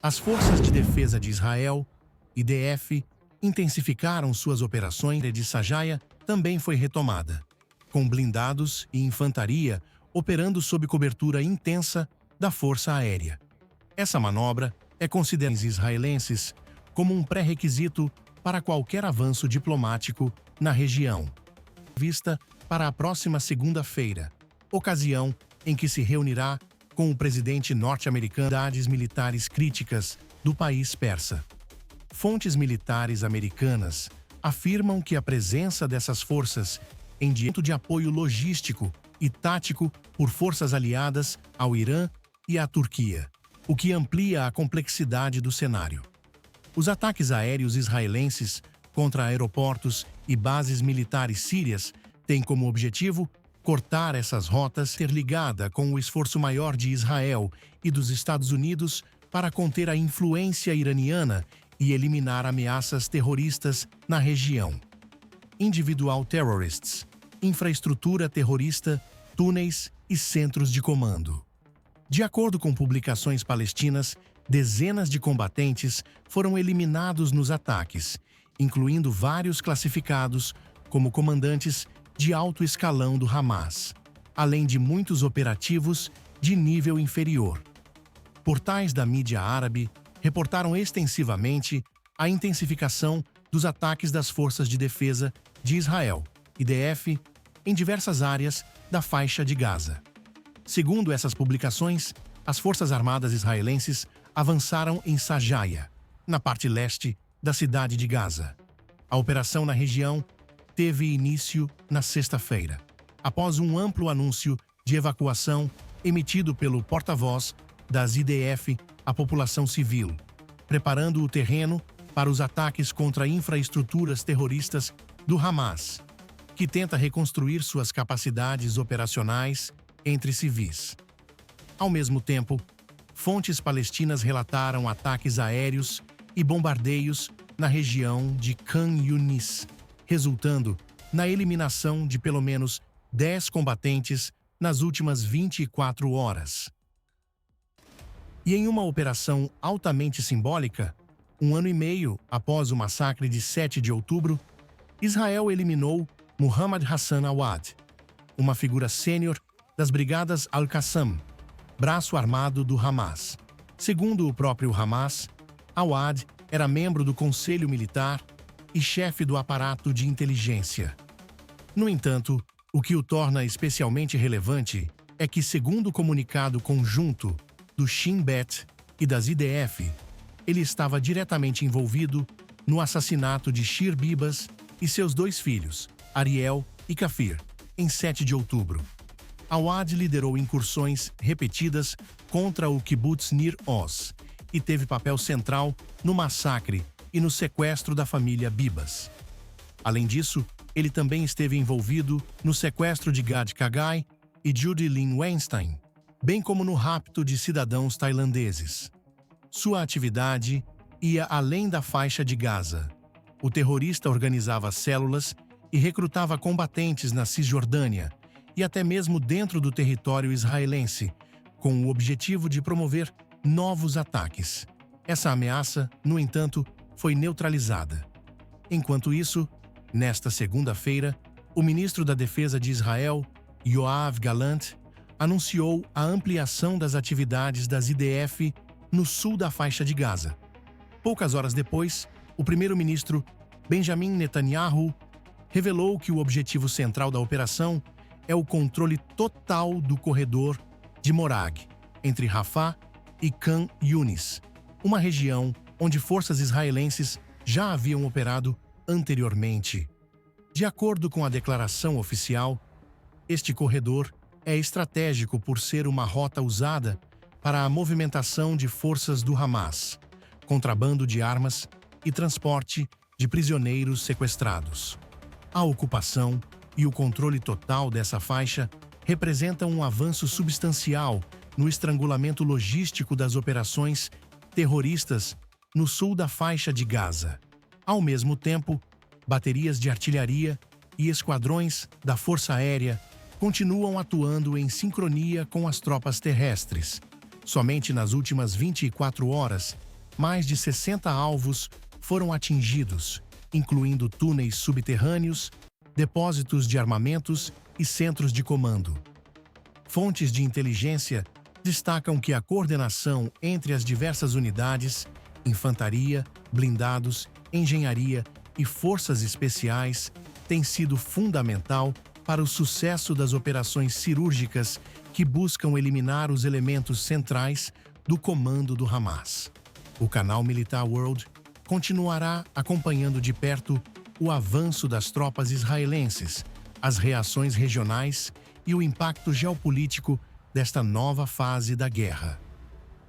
As Forças de Defesa de Israel, IDF, intensificaram suas operações de Sajaia também foi retomada, com blindados e infantaria operando sob cobertura intensa da Força Aérea. Essa manobra é considerada pelos israelenses como um pré-requisito para qualquer avanço diplomático na região. Vista para a próxima segunda-feira, ocasião em que se reunirá com o presidente norte-americano das militares críticas do país persa. Fontes militares americanas afirmam que a presença dessas forças em direito de apoio logístico e tático por forças aliadas ao Irã e à Turquia, o que amplia a complexidade do cenário. Os ataques aéreos israelenses contra aeroportos e bases militares sírias têm como objetivo cortar essas rotas interligada com o esforço maior de Israel e dos Estados Unidos para conter a influência iraniana e eliminar ameaças terroristas na região. Individual terrorists, infraestrutura terrorista, túneis e centros de comando. De acordo com publicações palestinas, dezenas de combatentes foram eliminados nos ataques, incluindo vários classificados como comandantes de alto escalão do Hamas, além de muitos operativos de nível inferior. Portais da mídia árabe reportaram extensivamente a intensificação dos ataques das Forças de Defesa de Israel, IDF, em diversas áreas da faixa de Gaza. Segundo essas publicações, as Forças Armadas israelenses avançaram em Sajaia, na parte leste da cidade de Gaza. A operação na região teve início na sexta-feira, após um amplo anúncio de evacuação emitido pelo porta-voz das IDF à população civil, preparando o terreno para os ataques contra infraestruturas terroristas do Hamas, que tenta reconstruir suas capacidades operacionais entre civis. Ao mesmo tempo, fontes palestinas relataram ataques aéreos e bombardeios na região de Khan Yunis, resultando na eliminação de pelo menos 10 combatentes nas últimas 24 horas. E em uma operação altamente simbólica, um ano e meio após o massacre de 7 de outubro, Israel eliminou Muhammad Hassan Awad, uma figura sênior das Brigadas Al-Qassam, braço armado do Hamas. Segundo o próprio Hamas, Awad era membro do Conselho Militar e chefe do aparato de inteligência. No entanto, o que o torna especialmente relevante é que, segundo o comunicado conjunto do Shin Bet e das IDF, ele estava diretamente envolvido no assassinato de Shir Bibas e seus 2 filhos, Ariel e Kafir, em 7 de outubro. Awad liderou incursões repetidas contra o Kibbutz Nir Oz e teve papel central no massacre e no sequestro da família Bibas. Além disso, ele também esteve envolvido no sequestro de Gad Kagai e Judy Lynn Weinstein, bem como no rapto de cidadãos tailandeses. Sua atividade ia além da faixa de Gaza. O terrorista organizava células e recrutava combatentes na Cisjordânia e até mesmo dentro do território israelense, com o objetivo de promover novos ataques. Essa ameaça, no entanto, foi neutralizada. Enquanto isso, nesta segunda-feira, o ministro da Defesa de Israel, Yoav Gallant, anunciou a ampliação das atividades das IDF no sul da faixa de Gaza. Poucas horas depois, o primeiro-ministro Benjamin Netanyahu revelou que o objetivo central da operação é o controle total do corredor de Morag, entre Rafah e Khan Yunis, uma região onde forças israelenses já haviam operado anteriormente. De acordo com a declaração oficial, este corredor é estratégico por ser uma rota usada para a movimentação de forças do Hamas, contrabando de armas e transporte de prisioneiros sequestrados. A ocupação e o controle total dessa faixa representam um avanço substancial no estrangulamento logístico das operações terroristas no sul da faixa de Gaza. Ao mesmo tempo, baterias de artilharia e esquadrões da Força Aérea continuam atuando em sincronia com as tropas terrestres. Somente nas últimas 24 horas, mais de 60 alvos foram atingidos, incluindo túneis subterrâneos, depósitos de armamentos e centros de comando. Fontes de inteligência destacam que a coordenação entre as diversas unidades, infantaria, blindados, engenharia e forças especiais tem sido fundamental para o sucesso das operações cirúrgicas que buscam eliminar os elementos centrais do comando do Hamas. O canal Militar World continuará acompanhando de perto o avanço das tropas israelenses, as reações regionais e o impacto geopolítico desta nova fase da guerra.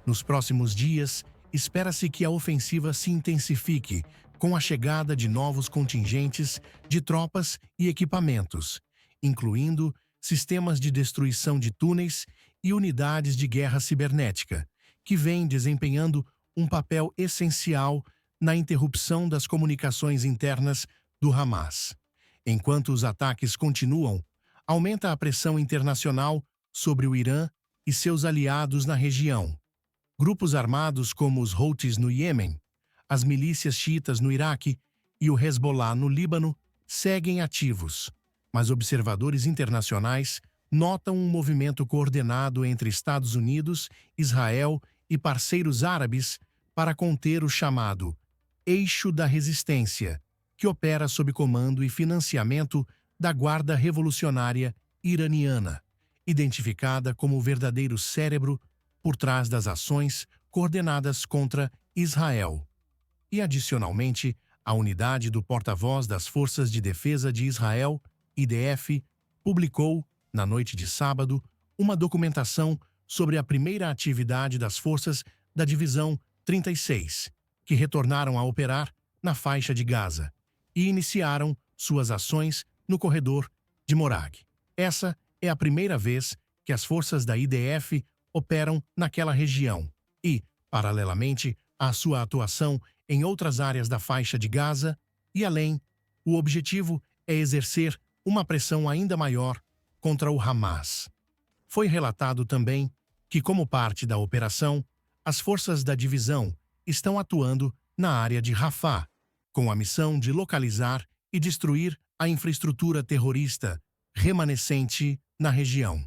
Nos próximos dias, espera-se que a ofensiva se intensifique com a chegada de novos contingentes de tropas e equipamentos, incluindo sistemas de destruição de túneis e unidades de guerra cibernética, que vêm desempenhando um papel essencial na interrupção das comunicações internas do Hamas. Enquanto os ataques continuam, aumenta a pressão internacional sobre o Irã e seus aliados na região. Grupos armados como os Houthis no Iêmen, as milícias xiitas no Iraque e o Hezbollah no Líbano seguem ativos, mas observadores internacionais notam um movimento coordenado entre Estados Unidos, Israel e parceiros árabes para conter o chamado Eixo da Resistência, que opera sob comando e financiamento da Guarda Revolucionária Iraniana, identificada como o verdadeiro cérebro por trás das ações coordenadas contra Israel. E, adicionalmente, a unidade do porta-voz das Forças de Defesa de Israel, IDF, publicou, na noite de sábado, uma documentação sobre a primeira atividade das forças da Divisão 36, que retornaram a operar na faixa de Gaza e iniciaram suas ações no corredor de Morag. Essa é a primeira vez que as forças da IDF operam naquela região e, paralelamente à sua atuação em outras áreas da faixa de Gaza e além, o objetivo é exercer uma pressão ainda maior contra o Hamas. Foi relatado também que, como parte da operação, as forças da divisão estão atuando na área de Rafah, com a missão de localizar e destruir a infraestrutura terrorista remanescente na região.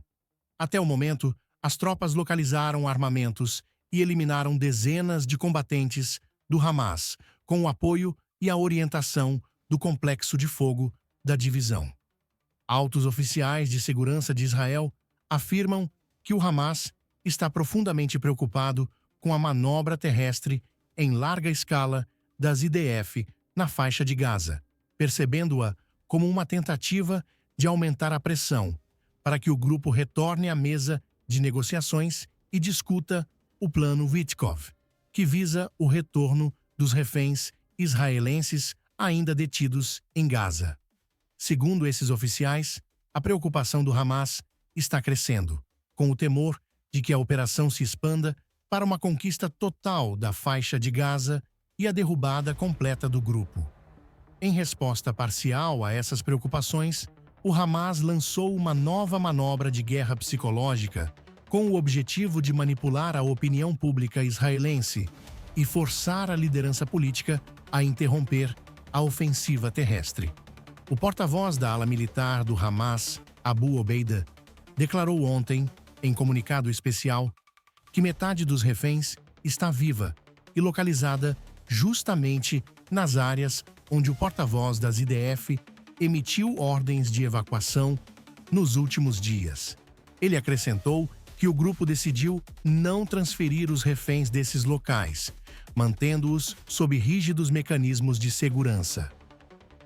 Até o momento, as tropas localizaram armamentos e eliminaram dezenas de combatentes do Hamas, com o apoio e a orientação do complexo de fogo da divisão. Altos oficiais de segurança de Israel afirmam que o Hamas está profundamente preocupado com a manobra terrestre em larga escala das IDF na faixa de Gaza, percebendo-a como uma tentativa de aumentar a pressão para que o grupo retorne à mesa de negociações e discuta o Plano Witkoff, que visa o retorno dos reféns israelenses ainda detidos em Gaza. Segundo esses oficiais, a preocupação do Hamas está crescendo, com o temor de que a operação se expanda para uma conquista total da faixa de Gaza e a derrubada completa do grupo. Em resposta parcial a essas preocupações, o Hamas lançou uma nova manobra de guerra psicológica com o objetivo de manipular a opinião pública israelense e forçar a liderança política a interromper a ofensiva terrestre. O porta-voz da ala militar do Hamas, Abu Obeida, declarou ontem, em comunicado especial, que metade dos reféns está viva e localizada justamente nas áreas onde o porta-voz das IDF emitiu ordens de evacuação nos últimos dias. Ele acrescentou que o grupo decidiu não transferir os reféns desses locais, mantendo-os sob rígidos mecanismos de segurança.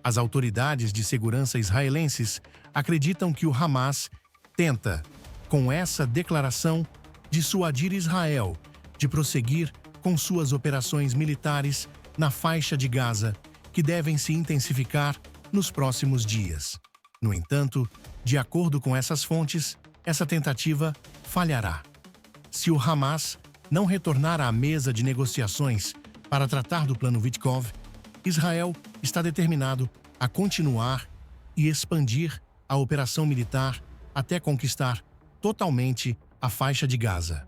As autoridades de segurança israelenses acreditam que o Hamas tenta, com essa declaração, dissuadir Israel de prosseguir com suas operações militares na faixa de Gaza, que devem se intensificar nos próximos dias. No entanto, de acordo com essas fontes, essa tentativa falhará. Se o Hamas não retornar à mesa de negociações para tratar do Plano Witkoff, Israel está determinado a continuar e expandir a operação militar até conquistar totalmente a faixa de Gaza.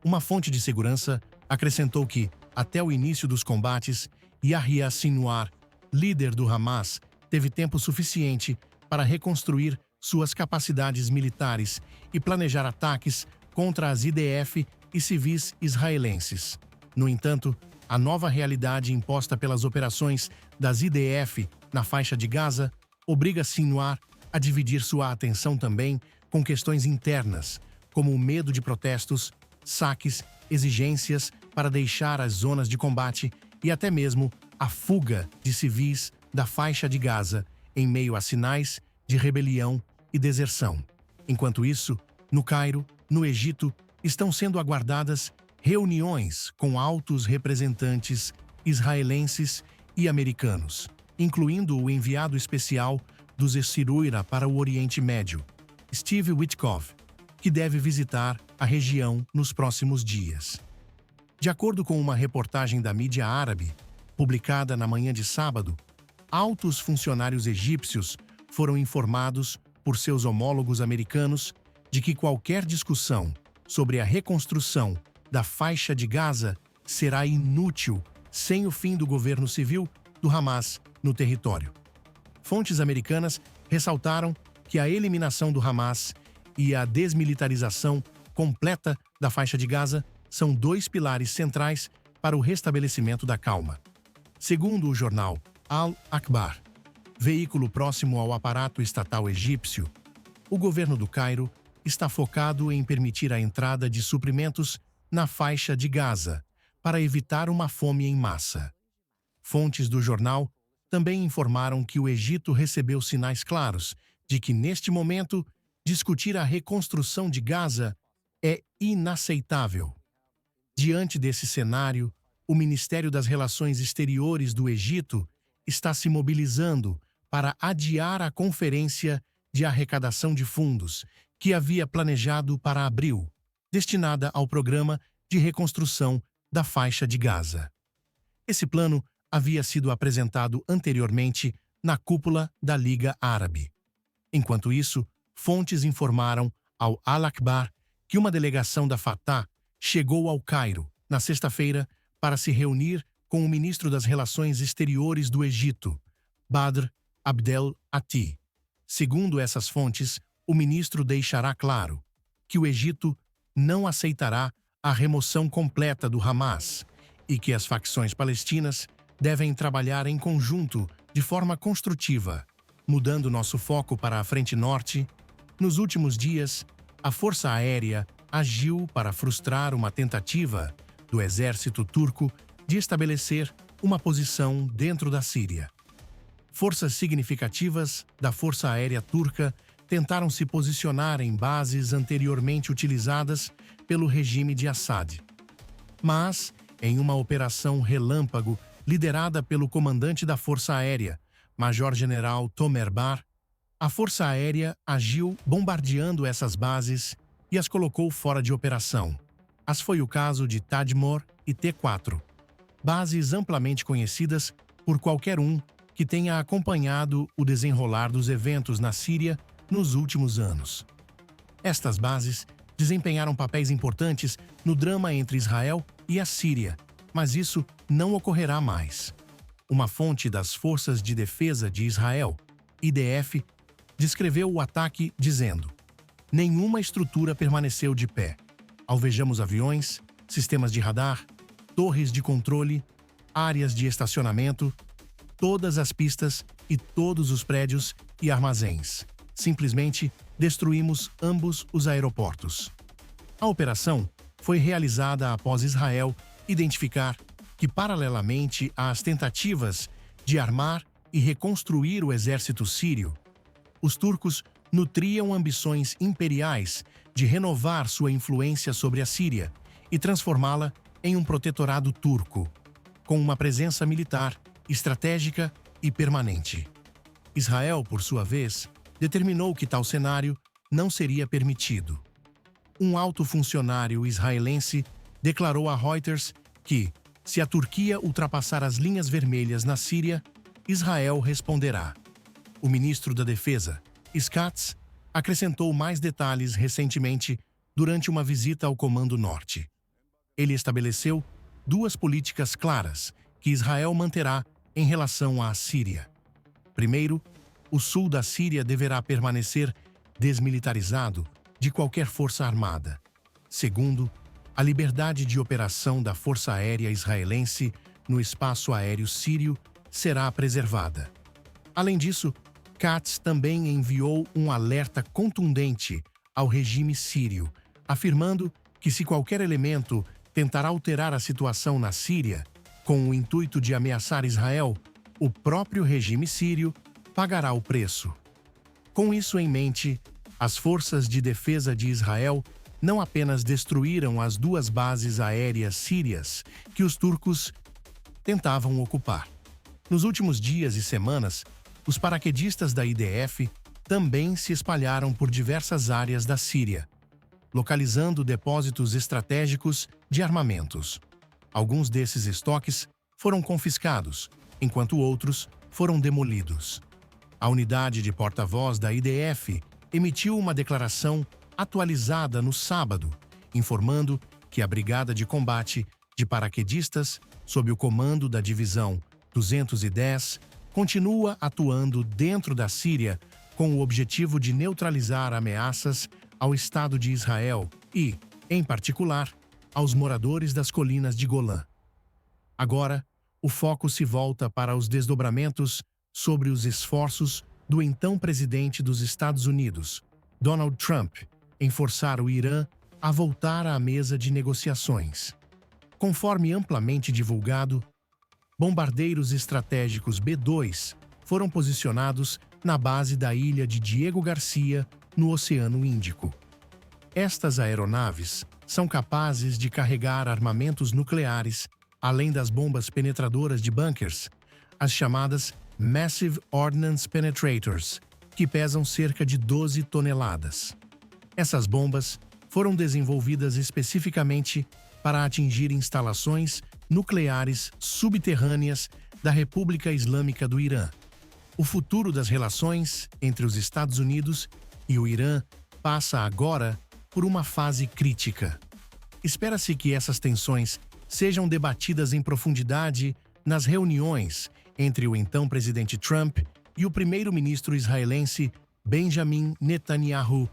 Uma fonte de segurança acrescentou que, até o início dos combates, Yahya Sinwar, líder do Hamas, teve tempo suficiente para reconstruir suas capacidades militares e planejar ataques contra as IDF e civis israelenses. No entanto, a nova realidade imposta pelas operações das IDF na faixa de Gaza obriga Sinwar a dividir sua atenção também com questões internas, como o medo de protestos, saques, exigências para deixar as zonas de combate e até mesmo a fuga de civis da faixa de Gaza em meio a sinais de rebelião e deserção. Enquanto isso, no Cairo, no Egito, estão sendo aguardadas reuniões com altos representantes israelenses e americanos, incluindo o enviado especial dos Essiruira para o Oriente Médio, Steve Witkoff, que deve visitar a região nos próximos dias. De acordo com uma reportagem da mídia árabe, publicada na manhã de sábado, altos funcionários egípcios foram informados por seus homólogos americanos de que qualquer discussão sobre a reconstrução da faixa de Gaza será inútil sem o fim do governo civil do Hamas no território. Fontes americanas ressaltaram que a eliminação do Hamas e a desmilitarização completa da faixa de Gaza são dois pilares centrais para o restabelecimento da calma. Segundo o jornal Al-Akhbar, veículo próximo ao aparato estatal egípcio, o governo do Cairo está focado em permitir a entrada de suprimentos na faixa de Gaza para evitar uma fome em massa. Fontes do jornal também informaram que o Egito recebeu sinais claros de que, neste momento, discutir a reconstrução de Gaza é inaceitável. Diante desse cenário, o Ministério das Relações Exteriores do Egito está se mobilizando para adiar a conferência de arrecadação de fundos que havia planejado para abril, destinada ao programa de reconstrução da faixa de Gaza. Esse plano havia sido apresentado anteriormente na cúpula da Liga Árabe. Enquanto isso, fontes informaram ao Al-Akhbar que uma delegação da Fatah chegou ao Cairo na sexta-feira para se reunir com o ministro das Relações Exteriores do Egito, Badr Abdel Ati. Segundo essas fontes, o ministro deixará claro que o Egito não aceitará a remoção completa do Hamas e que as facções palestinas devem trabalhar em conjunto de forma construtiva. Mudando nosso foco para a frente norte, nos últimos dias, a Força Aérea agiu para frustrar uma tentativa do exército turco de estabelecer uma posição dentro da Síria. Forças significativas da Força Aérea Turca tentaram se posicionar em bases anteriormente utilizadas pelo regime de Assad. Mas, em uma operação relâmpago liderada pelo comandante da Força Aérea, Major-General Tomer Bar, a Força Aérea agiu bombardeando essas bases e as colocou fora de operação. As foi o caso de Tadmor e T4, bases amplamente conhecidas por qualquer um que tenha acompanhado o desenrolar dos eventos na Síria nos últimos anos. Estas bases desempenharam papéis importantes no drama entre Israel e a Síria, mas isso não ocorrerá mais. Uma fonte das Forças de Defesa de Israel, IDF, descreveu o ataque dizendo: nenhuma estrutura permaneceu de pé. Alvejamos aviões, sistemas de radar, torres de controle, áreas de estacionamento, todas as pistas e todos os prédios e armazéns. Simplesmente destruímos ambos os aeroportos. A operação foi realizada após Israel identificar que, paralelamente às tentativas de armar e reconstruir o exército sírio, os turcos nutriam ambições imperiais de renovar sua influência sobre a Síria e transformá-la em um protetorado turco, com uma presença militar, estratégica e permanente. Israel, por sua vez, determinou que tal cenário não seria permitido. Um alto funcionário israelense declarou a Reuters que, se a Turquia ultrapassar as linhas vermelhas na Síria, Israel responderá. O ministro da Defesa, Katz, acrescentou mais detalhes recentemente durante uma visita ao Comando Norte. Ele estabeleceu duas políticas claras que Israel manterá em relação à Síria. Primeiro, o sul da Síria deverá permanecer desmilitarizado de qualquer força armada. Segundo, a liberdade de operação da Força Aérea Israelense no espaço aéreo sírio será preservada. Além disso, Katz também enviou um alerta contundente ao regime sírio, afirmando que se qualquer elemento tentar alterar a situação na Síria, com o intuito de ameaçar Israel, o próprio regime sírio pagará o preço. Com isso em mente, as forças de defesa de Israel não apenas destruíram as duas bases aéreas sírias que os turcos tentavam ocupar. Nos últimos dias e semanas, os paraquedistas da IDF também se espalharam por diversas áreas da Síria, localizando depósitos estratégicos de armamentos. Alguns desses estoques foram confiscados, enquanto outros foram demolidos. A unidade de porta-voz da IDF emitiu uma declaração atualizada no sábado, informando que a Brigada de Combate de Paraquedistas, sob o comando da Divisão 210, continua atuando dentro da Síria com o objetivo de neutralizar ameaças ao Estado de Israel e, em particular, aos moradores das colinas de Golã. Agora, o foco se volta para os desdobramentos sobre os esforços do então presidente dos Estados Unidos, Donald Trump, em forçar o Irã a voltar à mesa de negociações. Conforme amplamente divulgado, bombardeiros estratégicos B-2 foram posicionados na base da ilha de Diego Garcia, no Oceano Índico. Estas aeronaves são capazes de carregar armamentos nucleares, além das bombas penetradoras de bunkers, as chamadas Massive Ordnance Penetrators, que pesam cerca de 12 toneladas. Essas bombas foram desenvolvidas especificamente para atingir instalações nucleares subterrâneas da República Islâmica do Irã. O futuro das relações entre os Estados Unidos e o Irã passa agora por uma fase crítica. Espera-se que essas tensões sejam debatidas em profundidade nas reuniões entre o então presidente Trump e o primeiro-ministro israelense Benjamin Netanyahu,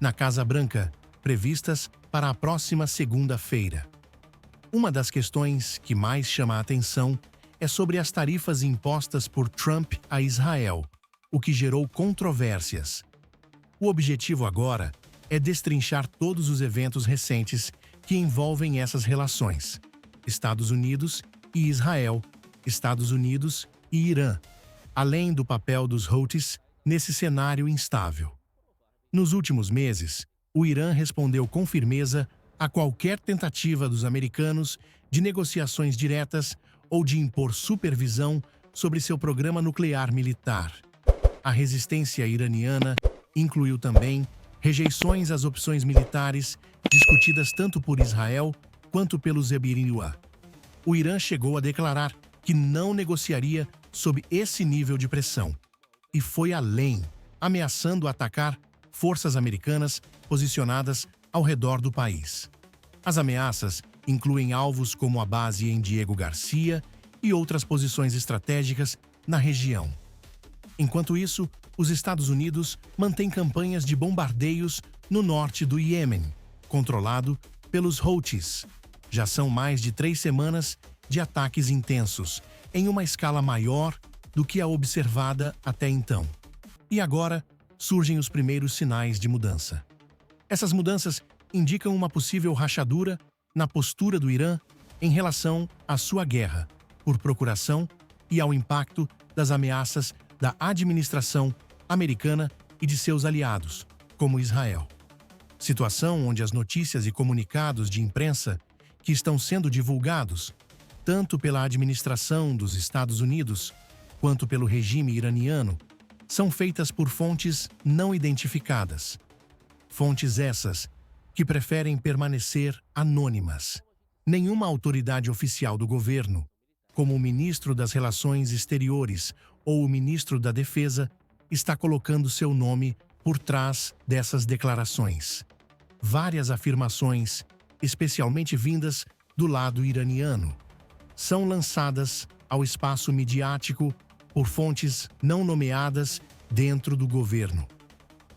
na Casa Branca, previstas para a próxima segunda-feira. Uma das questões que mais chama a atenção é sobre as tarifas impostas por Trump a Israel, o que gerou controvérsias. O objetivo agora é destrinchar todos os eventos recentes que envolvem essas relações: Estados Unidos e Israel, Estados Unidos e Irã, além do papel dos Houthis nesse cenário instável. Nos últimos meses, o Irã respondeu com firmeza a qualquer tentativa dos americanos de negociações diretas ou de impor supervisão sobre seu programa nuclear militar. A resistência iraniana incluiu também rejeições às opções militares discutidas tanto por Israel quanto pelos Emirati. O Irã chegou a declarar que não negociaria sob esse nível de pressão e foi além, ameaçando atacar forças americanas posicionadas ao redor do país. As ameaças incluem alvos como a base em Diego Garcia e outras posições estratégicas na região. Enquanto isso, os Estados Unidos mantêm campanhas de bombardeios no norte do Iêmen, controlado pelos Houthis. Já são mais de 3 semanas de ataques intensos, em uma escala maior do que a observada até então. E agora surgem os primeiros sinais de mudança. Essas mudanças indicam uma possível rachadura na postura do Irã em relação à sua guerra, por procuração e ao impacto das ameaças da administração americana e de seus aliados, como Israel. Situação onde as notícias e comunicados de imprensa que estão sendo divulgados, tanto pela administração dos Estados Unidos quanto pelo regime iraniano, são feitas por fontes não identificadas. Fontes essas que preferem permanecer anônimas. Nenhuma autoridade oficial do governo, como o ministro das Relações Exteriores ou o ministro da Defesa, está colocando seu nome por trás dessas declarações. Várias afirmações, especialmente vindas do lado iraniano. São lançadas ao espaço midiático por fontes não nomeadas dentro do governo.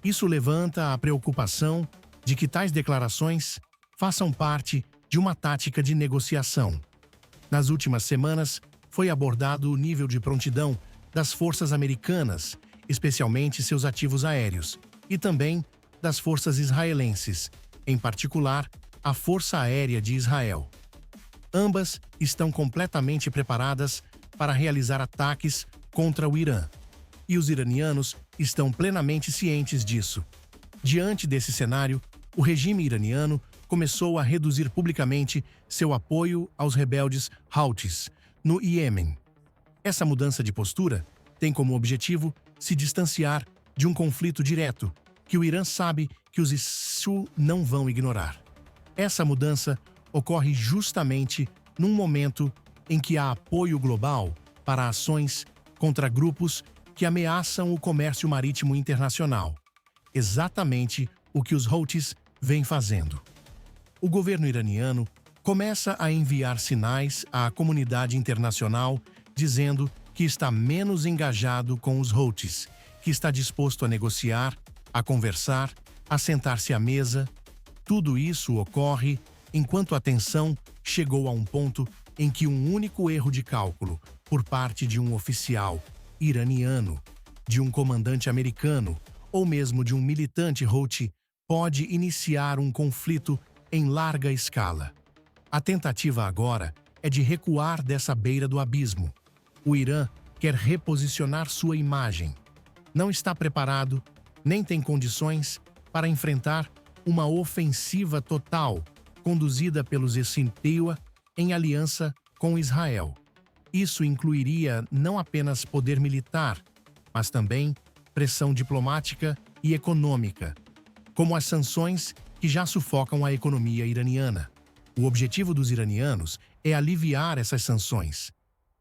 Isso levanta a preocupação de que tais declarações façam parte de uma tática de negociação. Nas últimas semanas, foi abordado o nível de prontidão das forças americanas, especialmente seus ativos aéreos, e também das forças israelenses, em particular a Força Aérea de Israel. Ambas estão completamente preparadas para realizar ataques contra o Irã, e os iranianos estão plenamente cientes disso. Diante desse cenário, o regime iraniano começou a reduzir publicamente seu apoio aos rebeldes Houthis no Iêmen. Essa mudança de postura tem como objetivo se distanciar de um conflito direto que o Irã sabe que os Sul não vão ignorar. Essa mudança ocorre justamente num momento em que há apoio global para ações contra grupos que ameaçam o comércio marítimo internacional. Exatamente o que os Houthis vêm fazendo. O governo iraniano começa a enviar sinais à comunidade internacional dizendo que está menos engajado com os Houthis, que está disposto a negociar, a conversar, a sentar-se à mesa. Tudo isso ocorre enquanto a tensão chegou a um ponto em que um único erro de cálculo por parte de um oficial iraniano, de um comandante americano ou mesmo de um militante Houthi pode iniciar um conflito em larga escala. A tentativa agora é de recuar dessa beira do abismo. O Irã quer reposicionar sua imagem. Não está preparado, nem tem condições para enfrentar uma ofensiva total conduzida pelos Essinteua em aliança com Israel. Isso incluiria não apenas poder militar, mas também pressão diplomática e econômica, como as sanções que já sufocam a economia iraniana. O objetivo dos iranianos é aliviar essas sanções,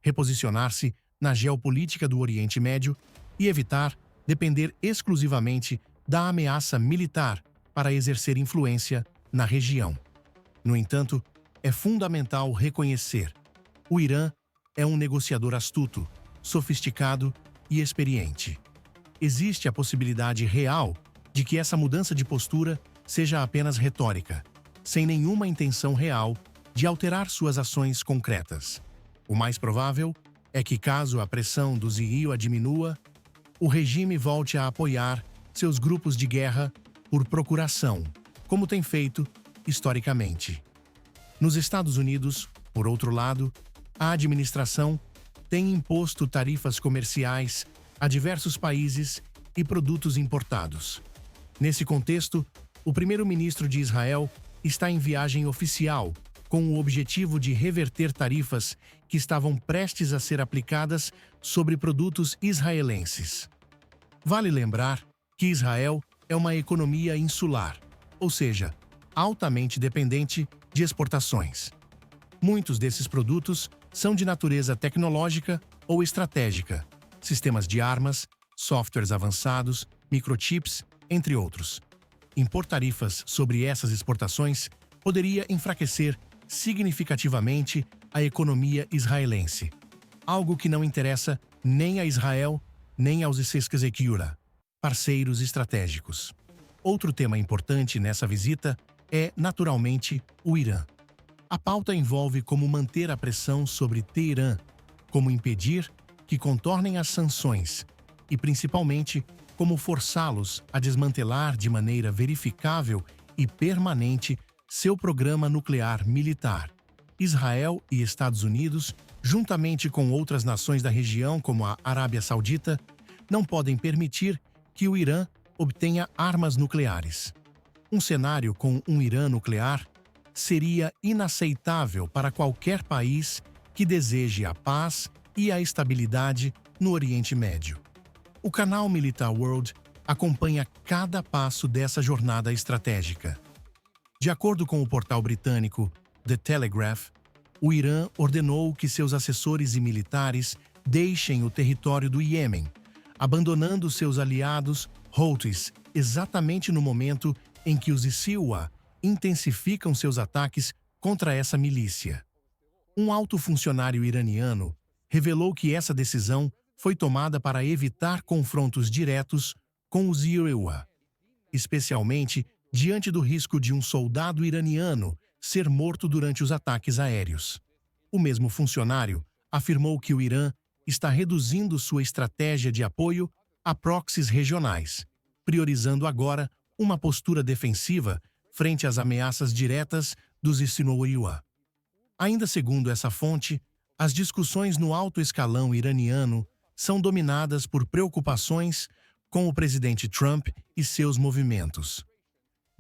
reposicionar-se na geopolítica do Oriente Médio e evitar depender exclusivamente da ameaça militar para exercer influência na região. No entanto, é fundamental reconhecer: o Irã é um negociador astuto, sofisticado e experiente. Existe a possibilidade real de que essa mudança de postura seja apenas retórica, sem nenhuma intenção real de alterar suas ações concretas. O mais provável é que, caso a pressão dos IIA diminua, o regime volte a apoiar seus grupos de guerra por procuração, como tem feito historicamente. Nos Estados Unidos, por outro lado, a administração tem imposto tarifas comerciais a diversos países e produtos importados. Nesse contexto, o primeiro-ministro de Israel está em viagem oficial com o objetivo de reverter tarifas que estavam prestes a ser aplicadas sobre produtos israelenses. Vale lembrar que Israel é uma economia insular, ou seja, altamente dependente de exportações. Muitos desses produtos são de natureza tecnológica ou estratégica, sistemas de armas, softwares avançados, microchips, entre outros. Impor tarifas sobre essas exportações poderia enfraquecer significativamente a economia israelense, algo que não interessa nem a Israel nem aos Essequiura, parceiros estratégicos. Outro tema importante nessa visita é, naturalmente, o Irã. A pauta envolve como manter a pressão sobre Teherã, como impedir que contornem as sanções e, principalmente, como forçá-los a desmantelar de maneira verificável e permanente seu programa nuclear militar. Israel e Estados Unidos, juntamente com outras nações da região como a Arábia Saudita, não podem permitir que o Irã obtenha armas nucleares. Um cenário com um Irã nuclear seria inaceitável para qualquer país que deseje a paz e a estabilidade no Oriente Médio. O canal Militar World acompanha cada passo dessa jornada estratégica. De acordo com o portal britânico The Telegraph, o Irã ordenou que seus assessores e militares deixem o território do Iêmen, abandonando seus aliados Houthis exatamente no momento em que os ISIL intensificam seus ataques contra essa milícia. Um alto funcionário iraniano revelou que essa decisão foi tomada para evitar confrontos diretos com os IRA, especialmente diante do risco de um soldado iraniano ser morto durante os ataques aéreos. O mesmo funcionário afirmou que o Irã está reduzindo sua estratégia de apoio a proxies regionais, priorizando agora uma postura defensiva frente às ameaças diretas dos Isinoiua. Ainda segundo essa fonte, as discussões no alto escalão iraniano são dominadas por preocupações com o presidente Trump e seus movimentos.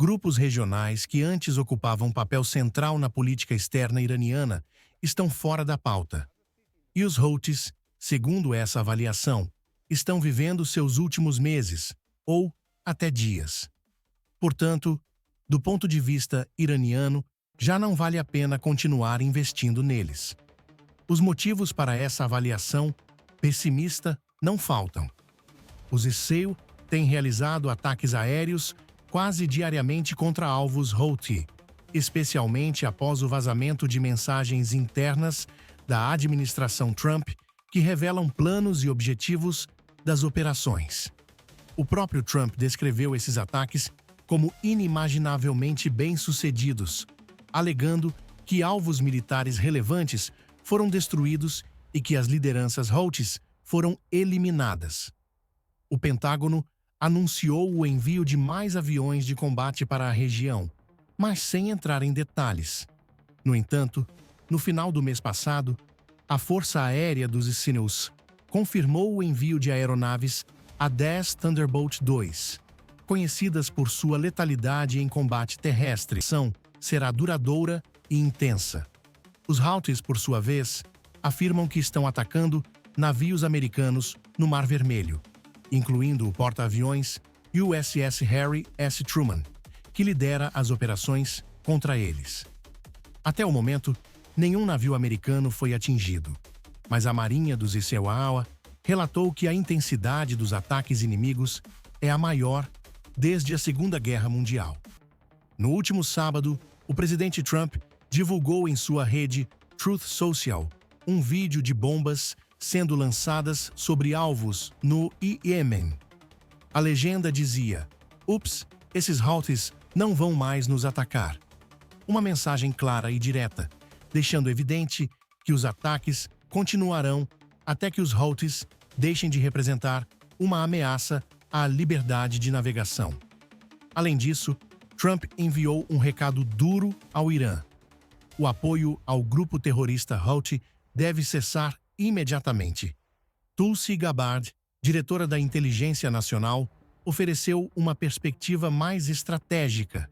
Grupos regionais que antes ocupavam papel central na política externa iraniana estão fora da pauta. E os Houthis, segundo essa avaliação, estão vivendo seus últimos meses, ou até dias. Portanto, do ponto de vista iraniano, já não vale a pena continuar investindo neles. Os motivos para essa avaliação pessimista não faltam. Os ISIL têm realizado ataques aéreos quase diariamente contra alvos Houthi, especialmente após o vazamento de mensagens internas da administração Trump que revelam planos e objetivos das operações. O próprio Trump descreveu esses ataques como inimaginavelmente bem-sucedidos, alegando que alvos militares relevantes foram destruídos e que as lideranças Houthis foram eliminadas. O Pentágono anunciou o envio de mais aviões de combate para a região, mas sem entrar em detalhes. No entanto, no final do mês passado, a Força Aérea dos Estados Unidos confirmou o envio de aeronaves A-10 Thunderbolt II, conhecidas por sua letalidade em combate terrestre. A ação será duradoura e intensa. Os Houthis, por sua vez, afirmam que estão atacando navios americanos no Mar Vermelho, incluindo o porta-aviões USS Harry S. Truman, que lidera as operações contra eles. Até o momento, nenhum navio americano foi atingido, mas a Marinha dos Estados relatou que a intensidade dos ataques inimigos é a maior desde a Segunda Guerra Mundial. No último sábado, o presidente Trump divulgou em sua rede Truth Social um vídeo de bombas sendo lançadas sobre alvos no Iêmen. A legenda dizia: "Ups, esses Houthis não vão mais nos atacar." Uma mensagem clara e direta, deixando evidente que os ataques continuarão até que os Houthis deixem de representar uma ameaça à liberdade de navegação. Além disso, Trump enviou um recado duro ao Irã. O apoio ao grupo terrorista Houthi deve cessar imediatamente. Tulsi Gabbard, diretora da Inteligência Nacional, ofereceu uma perspectiva mais estratégica.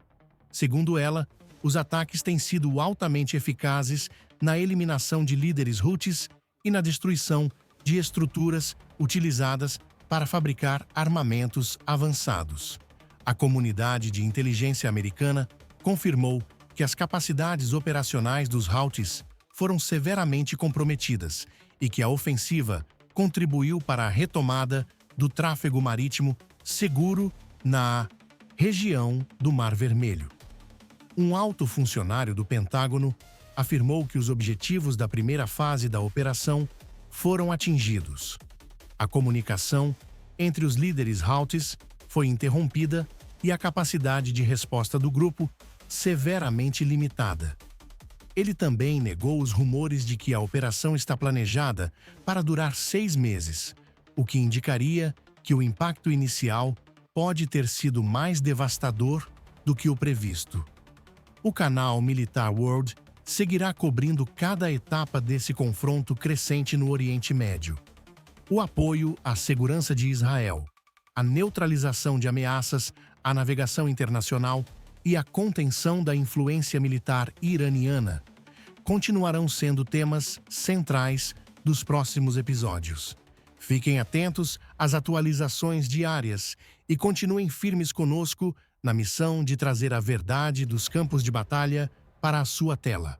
Segundo ela, os ataques têm sido altamente eficazes na eliminação de líderes Houthis e na destruição de estruturas utilizadas para fabricar armamentos avançados. A comunidade de inteligência americana confirmou que as capacidades operacionais dos Houthis foram severamente comprometidas e que a ofensiva contribuiu para a retomada do tráfego marítimo seguro na região do Mar Vermelho. Um alto funcionário do Pentágono afirmou que os objetivos da primeira fase da operação foram atingidos. A comunicação entre os líderes Houthis foi interrompida e a capacidade de resposta do grupo severamente limitada. Ele também negou os rumores de que a operação está planejada para durar 6 meses, o que indicaria que o impacto inicial pode ter sido mais devastador do que o previsto. O canal Militar World seguirá cobrindo cada etapa desse confronto crescente no Oriente Médio. O apoio à segurança de Israel, a neutralização de ameaças à navegação internacional e a contenção da influência militar iraniana continuarão sendo temas centrais dos próximos episódios. Fiquem atentos às atualizações diárias e continuem firmes conosco na missão de trazer a verdade dos campos de batalha para a sua tela.